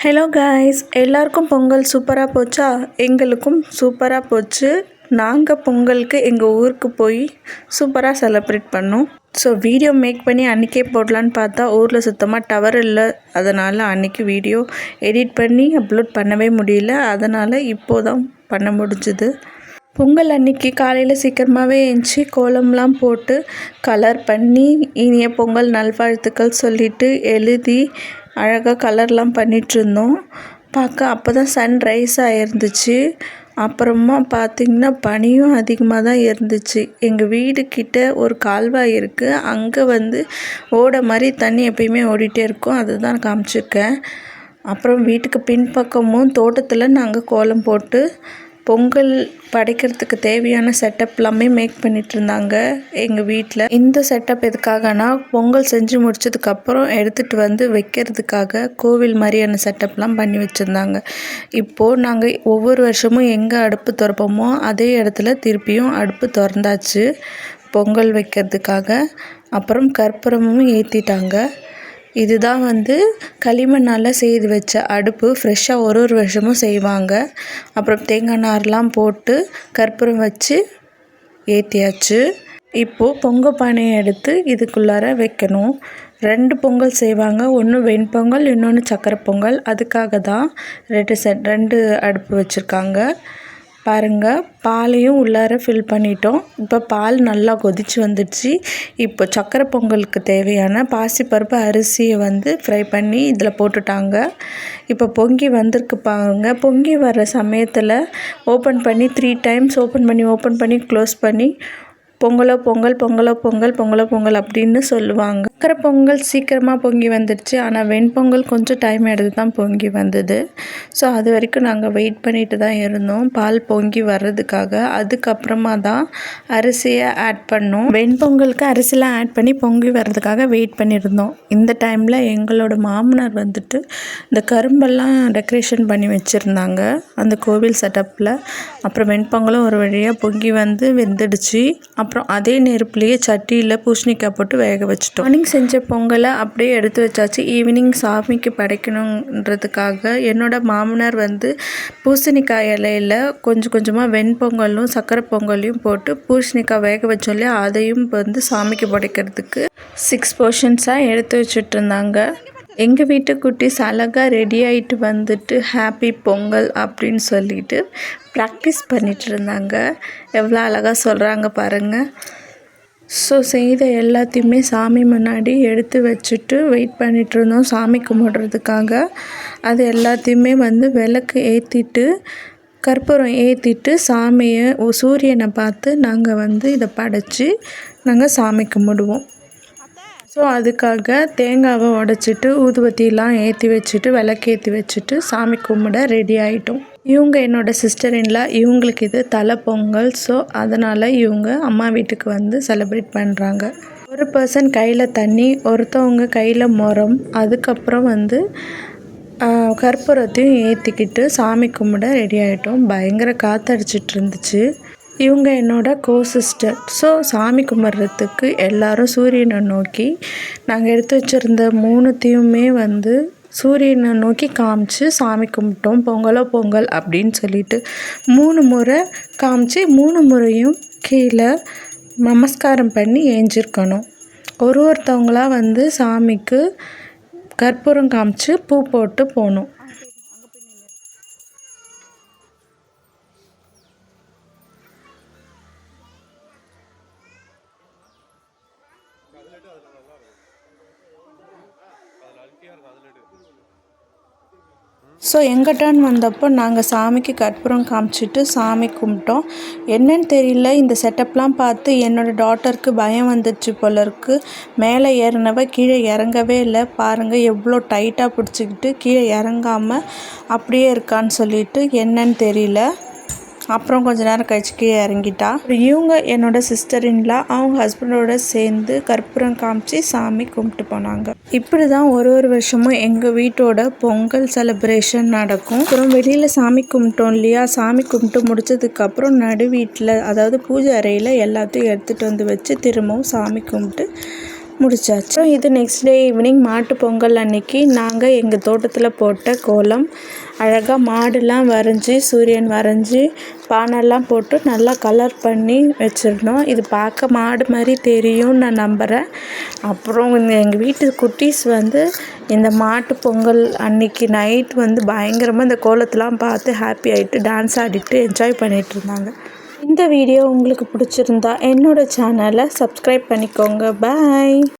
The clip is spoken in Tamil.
ஹலோ காய்ஸ், எல்லாருக்கும் பொங்கல் சூப்பராக போச்சா? எங்களுக்கும் சூப்பராக போச்சு. நாங்கள் பொங்கலுக்கு எங்கள் ஊருக்கு போய் சூப்பராக செலிப்ரேட் பண்ணோம். ஸோ வீடியோ மேக் பண்ணி அன்றைக்கே போடலான்னு பார்த்தா ஊரில் சுத்தமாக டவர் இல்லை. அதனால் அன்றைக்கி வீடியோ எடிட் பண்ணி அப்லோட் பண்ணவே முடியல. அதனால் இப்போது தான் பண்ண முடிஞ்சுது. பொங்கல் அன்றைக்கி காலையில் சீக்கிரமாகவே எழுந்துச்சி கோலம்லாம் போட்டு கலர் பண்ணி இனிய பொங்கல் நல்வாழ்த்துக்கள் சொல்லிவிட்டு எழுதி அழகாக கலர்லாம் பண்ணிகிட்ருந்தோம். பார்க்க அப்போ தான் சன் ரைஸ் ஆகிருந்துச்சு. அப்புறமா பார்த்திங்கன்னா பனியும் அதிகமாக தான் இருந்துச்சு. எங்கள் வீடு கிட்ட ஒரு கால்வாய் இருக்குது. அங்கே ஓடை மாதிரி தண்ணி எப்பயுமே ஓடிட்டே இருக்கும். அதுதான் காமிச்சிருக்கேன். அப்புறம் வீட்டுக்கு பின்பக்கமும் தோட்டத்தில் நாங்கள் கோலம் போட்டு பொங்கல் படைக்கிறதுக்கு தேவையான செட்டப் எல்லாமே மேக் பண்ணிகிட்டு இருந்தாங்க எங்கள் வீட்டில். இந்த செட்டப் எதுக்காகனா பொங்கல் செஞ்சு முடிச்சதுக்கப்புறம் எடுத்துகிட்டு வைக்கிறதுக்காக கோவில் மாதிரியான செட்டப்லாம் பண்ணி வச்சுருந்தாங்க. இப்போது நாங்கள் ஒவ்வொரு வருஷமும் எங்கே அடுப்பு திறப்போமோ அதே இடத்துல திருப்பியும் அடுப்பு திறந்தாச்சு பொங்கல் வைக்கிறதுக்காக. அப்புறம் கற்பூரமும் ஏற்றிட்டாங்க. இதுதான் களிமண்ணால் செய்து வச்ச அடுப்பு. ஃப்ரெஷ்ஷாக ஒரு வருஷமும் செய்வாங்க. அப்புறம் தேங்காய் நார்லாம் போட்டு கற்பூரம் வச்சு ஏற்றியாச்சு. இப்போது பொங்கல் பானையை எடுத்து இதுக்குள்ளார வைக்கணும். 2 பொங்கல் செய்வாங்க. ஒன்று வெண்பொங்கல், இன்னொன்று சக்கரை பொங்கல். அதுக்காக தான் 2 அடுப்பு வச்சுருக்காங்க. பாருங்கள், பாலையும் உள்ளார ஃபில் பண்ணிட்டோம். இப்போ பால் நல்லா கொதித்து வந்துடுச்சு. இப்போ சக்கரை பொங்கலுக்கு தேவையான பாசிப்பருப்பு அரிசியை ஃப்ரை பண்ணி இதில் போட்டுட்டாங்க. இப்போ பொங்கி வந்திருக்கு பாருங்க. பொங்கி வர்ற சமயத்தில் ஓப்பன் பண்ணி 3 டைம்ஸ் ஓப்பன் பண்ணி க்ளோஸ் பண்ணி பொங்கலோ பொங்கல் பொங்கலோ பொங்கல் பொங்கலோ பொங்கல் அப்படின்னு சொல்லுவாங்க. சக்கரை பொங்கல் சீக்கிரமாக பொங்கி வந்துடுச்சு. ஆனால் வெண்பொங்கல் கொஞ்சம் டைம் எடுத்து தான் பொங்கி வந்தது. ஸோ அது வரைக்கும் நாங்கள் வெயிட் பண்ணிட்டு தான் இருந்தோம் பால் பொங்கி வர்றதுக்காக. அதுக்கப்புறமா தான் அரிசியை ஆட் பண்ணோம். வெண்பொங்கலுக்கு அரிசிலாம் ஆட் பண்ணி பொங்கி வர்றதுக்காக வெயிட் பண்ணியிருந்தோம். இந்த டைமில் எங்களோட மாமனார் இந்த கரும்பெல்லாம் டெக்கரேஷன் பண்ணி வச்சுருந்தாங்க அந்த கோவில் செட்டப்பில். அப்புறம் வெண்பொங்கலும் ஒரு வழியாக பொங்கி வெந்துடுச்சு. அப்புறம் அதே நெருப்புலேயே சட்டியில் பூசணிக்காய் போட்டு வேக வச்சிட்டோம். மார்னிங் செஞ்ச பொங்கலை அப்படியே எடுத்து வச்சாச்சு. ஈவினிங் சாமிக்கு படைக்கணுன்றதுக்காக என்னோடய மாமனார் பூசணிக்காய் இலையில் கொஞ்சம் கொஞ்சமாக வெண்பொங்கலும் சக்கரை பொங்கலையும் போட்டு பூசணிக்காய் வேக வச்சோம் அதையும் சாமிக்கு படைக்கிறதுக்கு 6 போர்ஷன்ஸாக எடுத்து வச்சுட்டு இருந்தாங்க. எங்கள் வீட்டு குட்டீஸ் அழகாக ரெடி ஆகிட்டு ஹாப்பி பொங்கல் அப்படின்னு சொல்லிட்டு ப்ராக்டிஸ் பண்ணிகிட்டு இருந்தாங்க. எவ்வளோ அழகாக சொல்கிறாங்க பாருங்கள். ஸோ செய்த எல்லாத்தையுமே சாமி முன்னாடி எடுத்து வச்சுட்டு வெயிட் பண்ணிகிட்டு இருந்தோம் சாமி கும்பிட்றதுக்காக. அது எல்லாத்தையுமே விளக்கு ஏற்றிட்டு கற்பூரம் ஏற்றிட்டு சாமியை சூரியனை பார்த்து நாங்கள் இதை படைச்சி நாங்கள் சாமி கும்பிடுவோம். ஸோ அதுக்காக தேங்காவை உடச்சிட்டு ஊதுபத்திலாம் ஏற்றி வச்சுட்டு விளக்கேற்றி வச்சுட்டு சாமி கும்பிட ரெடி ஆகிட்டோம். இவங்க என்னோடய சிஸ்டர்-இன்-லா. இவங்களுக்கு இது தலை பொங்கல். ஸோ அதனால் இவங்க அம்மா வீட்டுக்கு செலிப்ரேட் பண்ணுறாங்க. ஒரு பர்சன் கையில் தண்ணி, ஒருத்தவங்க கையில் முறம், அதுக்கப்புறம் கற்பூரத்தையும் ஏற்றிக்கிட்டு சாமி கும்பிட ரெடி ஆகிட்டோம். பயங்கர காற்றடிச்சிட்டு இருந்துச்சு. இவங்க என்னோடய சிஸ்டர். ஸோ சாமி கும்பிட்றதுக்கு எல்லோரும் சூரியனை நோக்கி நாங்கள் எடுத்து வச்சுருந்த 3த்தையுமே சூரியனை நோக்கி காமிச்சு சாமி கும்பிட்டோம். பொங்கலோ பொங்கல் அப்படின்னு சொல்லிட்டு 3 முறை காமிச்சு 3 முறையும் கீழே நமஸ்காரம் பண்ணி ஏஞ்சிருக்கணும். ஒருத்தவங்களாக சாமிக்கு கற்பூரம் காமிச்சு பூ போட்டு போகணும். ஸோ எங்கள் டர்ன் வந்தப்போ நாங்கள் சாமிக்கு கற்பூரம் காமிச்சிட்டு சாமி கும்பிட்டோம். என்னன்னு தெரியல, இந்த செட்டப்லாம் பார்த்து என்னோடய டாட்டருக்கு பயம் வந்துடுச்சு போல இருக்குது. மேலே ஏறினவ கீழே இறங்கவே இல்லை. பாருங்கள் எவ்வளோ டைட்டாக பிடிச்சிக்கிட்டு கீழே இறங்காமல் அப்படியே இருக்கான்னு சொல்லிட்டு என்னன்னு தெரியல. அப்புறம் கொஞ்ச நேரம் கழிச்சு கீழே இறங்கிட்டா. இவங்க என்னோடய சிஸ்டர்-இன்-லா. அவங்க ஹஸ்பண்டோடு சேர்ந்து கற்பூரம் காமிச்சு சாமி கும்பிட்டு போனாங்க. இப்படி தான் ஒரு வருஷமும் எங்கள் வீட்டோட பொங்கல் செலிப்ரேஷன் நடக்கும். அப்புறம் வெளியில் சாமி கும்பிட்டோம் இல்லையா, சாமி கும்பிட்டு முடிச்சதுக்கப்புறம் நடு வீட்டில், அதாவது பூஜை அறையில் எல்லாத்தையும் எடுத்துகிட்டு வச்சு திரும்பவும் சாமி கும்பிட்டு முடிச்சாச்சு. இது நெக்ஸ்ட் டே ஈவினிங் மாட்டு பொங்கல் அன்னைக்கு நாங்கள் எங்கள் தோட்டத்தில் போட்ட கோலம். அழகாக மாடுலாம் வரைஞ்சி சூரியன் வரைஞ்சி பானைலாம் போட்டு நல்லா கலர் பண்ணி வச்சுருந்தோம். இது பார்க்க மாடு மாதிரி தெரியும்னு நான் நம்புகிறேன். அப்புறம் எங்கள் வீட்டு குட்டீஸ் இந்த மாட்டு பொங்கல் அன்னைக்கு நைட் பயங்கரமாக இந்த கோலத்தெலாம் பார்த்து ஹாப்பி ஆகிட்டு டான்ஸ் ஆடிட்டு என்ஜாய் பண்ணிகிட்டு இருந்தாங்க. இந்த வீடியோ உங்களுக்கு பிடிச்சிருந்தா என்னோடய சேனலை சப்ஸ்கிரைப் பண்ணிக்கோங்க. பாய்.